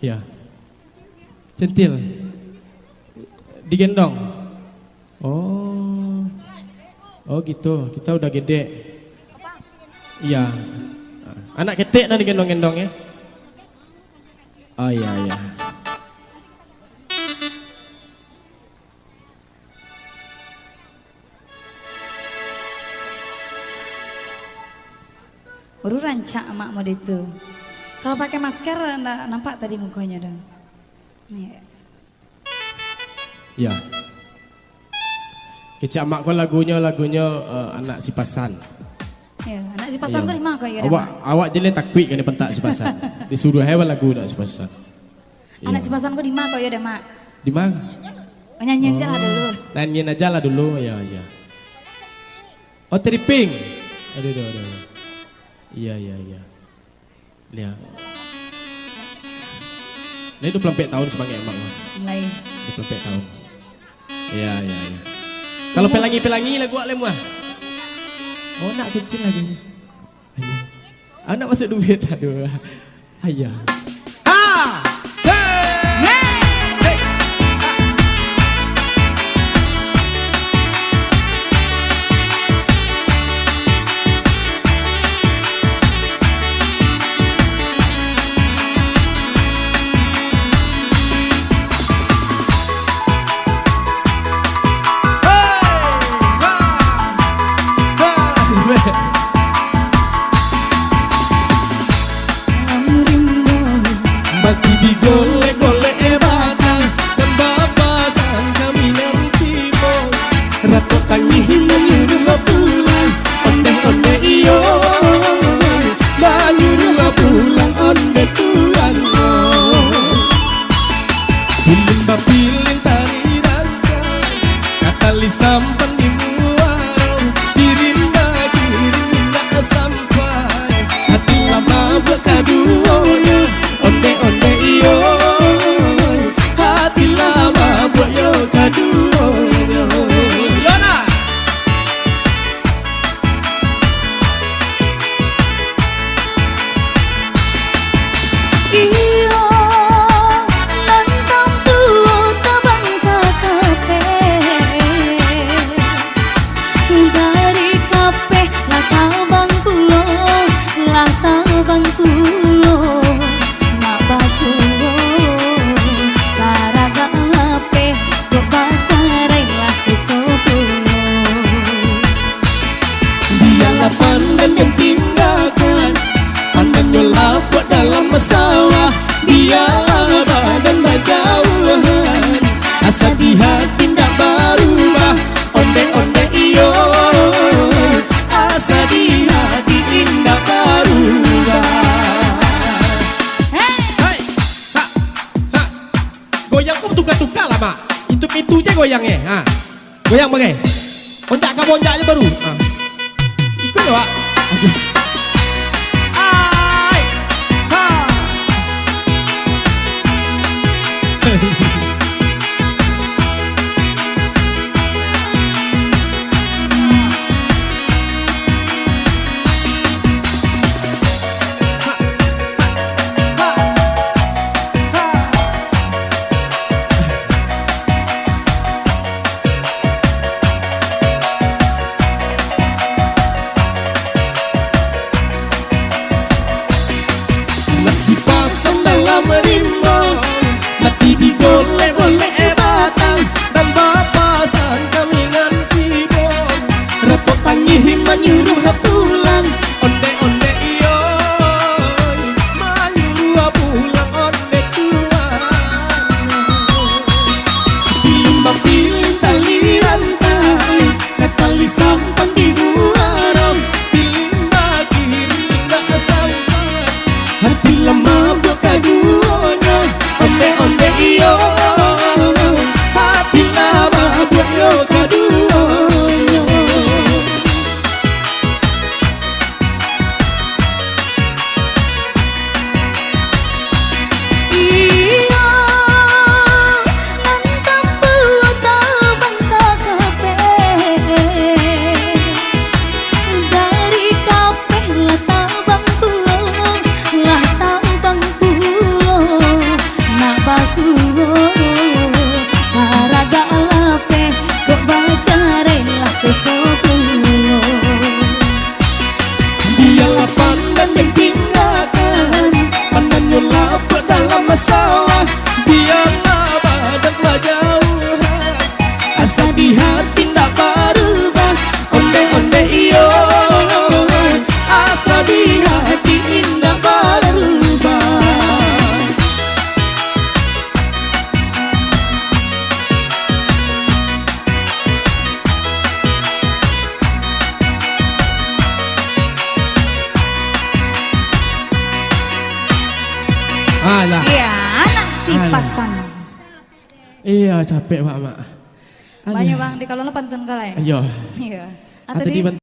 Ya. Centil. Digendong. Oh. Oh gitu. Kita udah gede. Iya. Anak ketek dah digendong-gendong ya. Oh iya iya. Baru rancak emak mau itu. Kalau pakai masker enggak nampak tadi mukanya dong. Nih. Ya. Kecik emak kau lagunya anak si pasan. Ya, anak si pasan kau di mana kau ya? Awak jelek takut kan pentak si pasan. Disuruh hewan lagu nak si pasan. Anak si pasan kau di mana kau ya, Mak? Di mana? Nyanyi aja lah dulu. Nyanyiin aja lah dulu, ya ya. Oh tripping. Aduh. Iya. Lihat. Ini 24 tahun sebagai emak mah. Lain. 24 tahun. Iya. Kalau pelangi lagu ak lemah. Oh nak kecil lagi. Anak masuk duit aduh. Ayah. Mati digolek-golek batang dan babasan kami nanti mau rato tangi menyuruh pulang onde iyo menyuruh pulang onde Tuhan pilih bapilin tari rangkai kata lisampan di muarau dirinda sampai hati lama berkaduonya onde iyo hati lama buat yo kaduonya Yona Iyo nantang tuo tabang kakape dari kape lah tabang pulo mak basuh karaga lape kok pacarai lah sesopulo dialah pandan yang tinggalkan pandan nyolap buat dalam masalah dialah badan berjauhan asa di hati ndak berubah onde iyo asa di hati indah berubah. Goyang kok tukar-tukar lah mak. Itu aja goyangnya. Goyang bagai. Onjak ke bonjaknya baru. Ikut ya pak. Ai. Alah. Iya, anak si Alah. pasan. Iya, capek Pak Mak. Banyak bang di kalau pantun kalian. Iya. Iya. Atau Atau di di